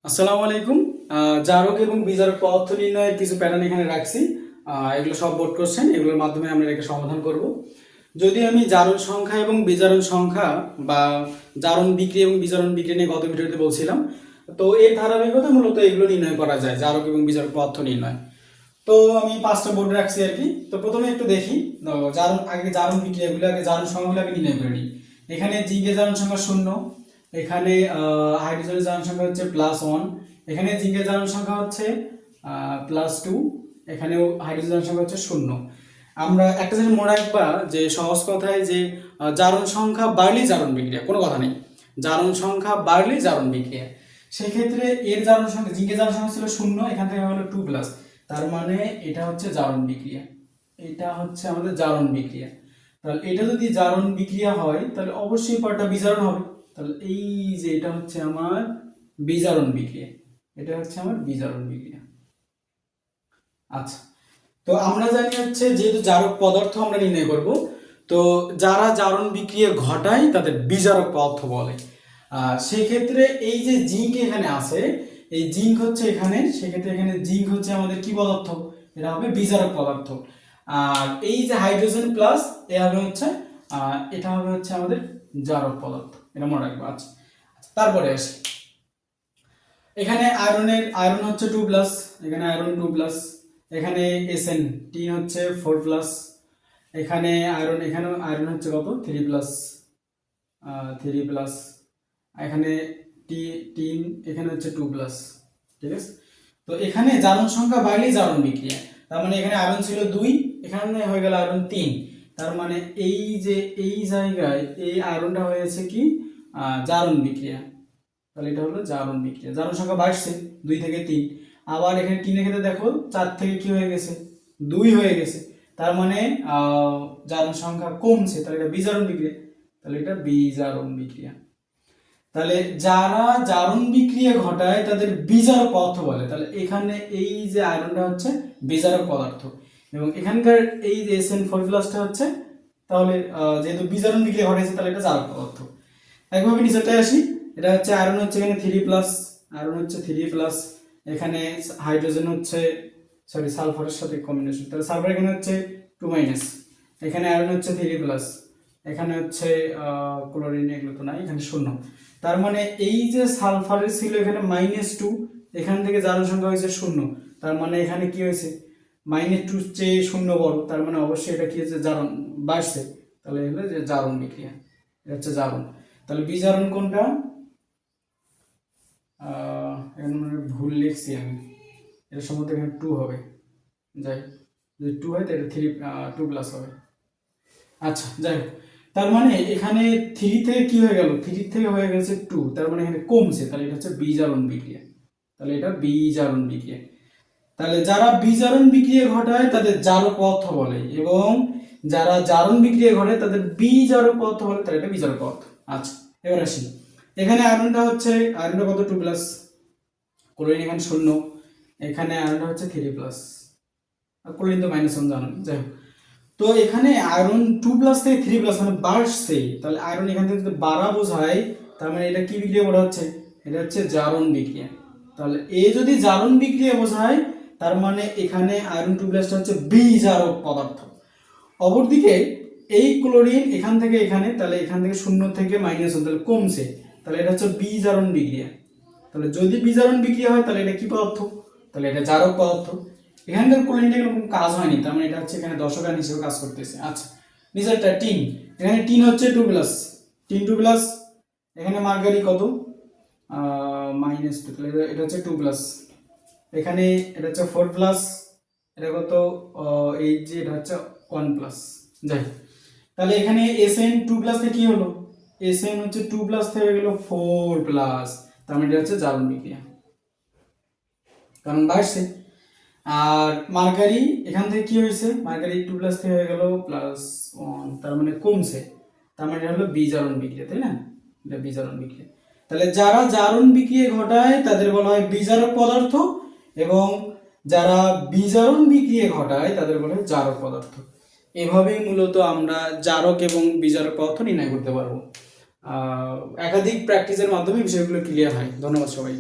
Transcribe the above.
আসসালামু আলাইকুম। জারক এবং বিজারক পদার্থ নির্ণয়ের কিছু প্যাটার্ন এখানে রাখছি। এগুলো সব বোর্ড কোশ্চেন, এগুলোর মাধ্যমে আমরা এটাকে সমাধান করব। যদি আমি জারণ সংখ্যা এবং বিজারণ সংখ্যা বা জারণ বিক্রিয়া এবং বিজারণ বিক্রিয়া নিয়ে গত ভিডিওতে বলছিলাম, তো এর ধারাবাহিকতা মূলত এগুলো নির্ণয় করা যায়, জারক এবং বিজারক পদার্থ নির্ণয়। তো আমি 5টা বোর্ড রাখছি আর কি। তো প্রথমে একটু দেখি, আগে জারণ বিক্রিয়াগুলো, আগে জারণ সংখ্যাগুলো আগে নির্ণয় করে নিই। এখানে জিঙ্কের জারণ সংখ্যা 0, এখানে হাইড্রোজেনের জারণ সংখ্যা হচ্ছে +1, এখানে জিঙ্কের জারণ সংখ্যা হচ্ছে +2, এখানেও হাইড্রোজেন জারণ সংখ্যা হচ্ছে 0। আমরা একটা জিনিস মনে রাখবা যে সহজ কথায় যে জারণ সংখ্যা বাড়লেই জারণ বিক্রিয়া, কোনো কথা নেই। জারণ সংখ্যা বাড়লেই জারণ বিক্রিয়া। সেক্ষেত্রে এর জারণ সংখ্যা, জিঙ্কের জারণ সংখ্যা ছিল 0, এখান থেকে হলো 2+, তার মানে এটা হচ্ছে জারণ বিক্রিয়া, এটা হচ্ছে আমাদের জারণ বিক্রিয়া। তাহলে এটা যদি জারণ বিক্রিয়া হয় তাহলে অবশ্যই পরটা বিজারণ হবে। তাহলে এই যে এটা হচ্ছে আমার বিজারণ বিক্রিয়া, এটা হচ্ছে আমার বিজারণ বিক্রিয়া। আচ্ছা, তো আমরা জানি হচ্ছে যেহেতু জারক পদার্থ আমরা নির্ণয় করব, তো যারা জারণ বিক্রিয়া ঘটায় তাদের বিজারক পদার্থ বলে। সেই ক্ষেত্রে এই যে জিঙ্ক এখানে আছে, এই জিঙ্ক হচ্ছে এখানে, সেক্ষেত্রে এখানে জিঙ্ক হচ্ছে আমাদের কি পদার্থ, এটা হবে বিজারক পদার্থ। আর এই যে হাইড্রোজেন প্লাস এটা হবে হচ্ছে আমাদের জারক পদার্থ, এটা মনে রাখবো। আচ্ছা, তারপরে আসি, এখানে আয়রন হচ্ছে 2+, এখানে আয়রন 2+, এখানে SN3 হচ্ছে 4+, এখানে এখানেও আয়রন হচ্ছে কত 3+, এখানে তিন, এখানে হচ্ছে 2+, ঠিক আছে। তো এখানে জারণ সংখ্যা বাড়লেই জারণ বিক্রিয়া, তার মানে এখানে আয়রন ছিল 2, এখানে হয়ে গেল আয়রন 3, তার মানে এই যে এই জায়গায় এই আয়রনটা হয়েছে কি জারণ বিক্রিয়া। তাহলে এটা হলো জারণ বিক্রিয়া, জারণ সংখ্যা বাড়ছে 2 থেকে 3। আবার এখানে 3 এর ক্ষেত্রে দেখো 4 থেকে কি হয়ে গেছে 2 হয়ে গেছে, তার মানে জারণ সংখ্যা কমছে, তাহলে এটা বিজারণ বিক্রিয়া, তাহলে এটা বিজারণ বিক্রিয়া। তাহলে যারা জারণ বিক্রিয়া ঘটায় তাদের বিজারক পদার্থ বলে। তাহলে এখানে এই যে আয়রনটা হচ্ছে বিজারক পদার্থ, এবং এখানকার এই যে SN4+টা হচ্ছে, তাহলে যেহেতু বিজারণ বিক্রিয়া ঘটাইছে তাহলে এটা জারক পদার্থ। একইভাবে নিচেরটায় আসি, এটা হচ্ছে আয়রন হচ্ছে এখানে 3+, আয়রন হচ্ছে 3+, এখানে হাইড্রোজেন হচ্ছে সালফারের সাথে কম্বিনেশন, তাহলে সালফার এখানে হচ্ছে 2-, এখানে আয়রন হচ্ছে 3+, এখানে হচ্ছে ক্লোরিন, এগুলো তো নাই, এখানে 0। তার মানে এই যে সালফারের ছিল এখানে -2, এখান থেকে জারণ সংখ্যা হয়েছে 0, তার মানে এখানে কি হয়েছে -2 চেয়ে 0 বড়, তার মানে অবশ্যই এটা কি হচ্ছে জারণ বাড়ছে, তাহলে হলো যে জারণ বিক্রিয়া, এটা হচ্ছে জারণ। তাহলে বিজারণ কোনটা, এখানে মানে ভুল লিখছি আমি, এটা সম্ভবত এখানে 2 হবে, যাই যদি 2 হয় তাহলে 2+ হবে। আচ্ছা, যাই হোক, তার মানে এখানে 3 থেকে কি হয়ে গেল, 3 থেকে হয়ে গেছে 2, তার মানে এখানে কমছে, তাহলে এটা হচ্ছে বিজারণ বিক্রিয়া, তাহলে এটা বিজারণ বিক্রিয়া। তাহলে যারা বিজারণ বিক্রিয়া ঘটায় তাদের জারক পদার্থ বলে, এবং যারা জারণ বিক্রিয়া ঘটায় তাদের বিজারক পদার্থ বলে, তাহলে এটা বিজারক পদার্থ। আচ্ছা, এবার আসি, এখানে আয়রনটা কত 2+, ক্লোরিন এখানে 0, এখানে আয়রনটা হচ্ছে 3+, আর ক্লোরিন তো -1 জানো, যাই হোক। তো এখানে আয়রন 2+ থেকে 3+ মানে বাড়ছে, তাহলে আয়রন এখান থেকে যদি বাড়া বোঝায়, তার মানে এটা কি বিক্রিয়া করা হচ্ছে, এটা হচ্ছে জারণ বিক্রিয়া। তাহলে এ যদি জারণ বিক্রিয়া বোঝায়, তার মানে এখানে আয়রন 2+টা হচ্ছে বিজারক পদার্থ। অপরদিকে এই ক্লোরিন এখান থেকে এখানে, তাহলে এখান থেকে 0 থেকে -1, তাহলে কমছে, তাহলে এটা হচ্ছে বিজারণ বিক্রিয়া। তাহলে যদি বিজারণ বিক্রিয়া হয় তাহলে এটা কি পদার্থ, তাহলে এটা জারক পদার্থ। এখানকার ক্লোরিনটা এরকম কাজ হয়নি, তার মানে এটা হচ্ছে এখানে দশক আয়ন হিসেবে কাজ করতেছে। আচ্ছা, নিচেরটা টিন, এখানে টিন হচ্ছে 2+, টিন 2+, এখানে মার্গারি কত -2, তাহলে এটা হচ্ছে 2+, এখানে এটা হচ্ছে 4+, এটা কত এই যে এটা হচ্ছে 1+, যাই। তাহলে এখানে SN2+ থেকে কি হলো, SN হচ্ছে 2+ থেকে গেল 4+, তার মানে এটা হচ্ছে জারণ বিক্রিয়া, কারণ বাড়ছে। আর মার্গারি এখান থেকে কি হয়েছে, মার্গারি 2+ থেকে হয়ে গেল +1, তার মানে কমছে, তার মানে এটা হলো বিজারণ বিক্রিয়া, তাই না, এটা বিজারণ বিক্রিয়া। তাহলে যারা জারণ বিক্রিয়া ঘটায় তাদের বলা হয় বিজারক পদার্থ, এবং যারা বিজারণ বিক্রিয়া ঘটায় তাদের বলা হয় জারক পদার্থ। এভাবেই মূলত আমরা জারক এবং বিজারক পদার্থ নির্ণয় করতে পারবো। একাধিক প্র্যাকটিসের মাধ্যমে বিষয়গুলো ক্লিয়ার হয়। ধন্যবাদ সবাই।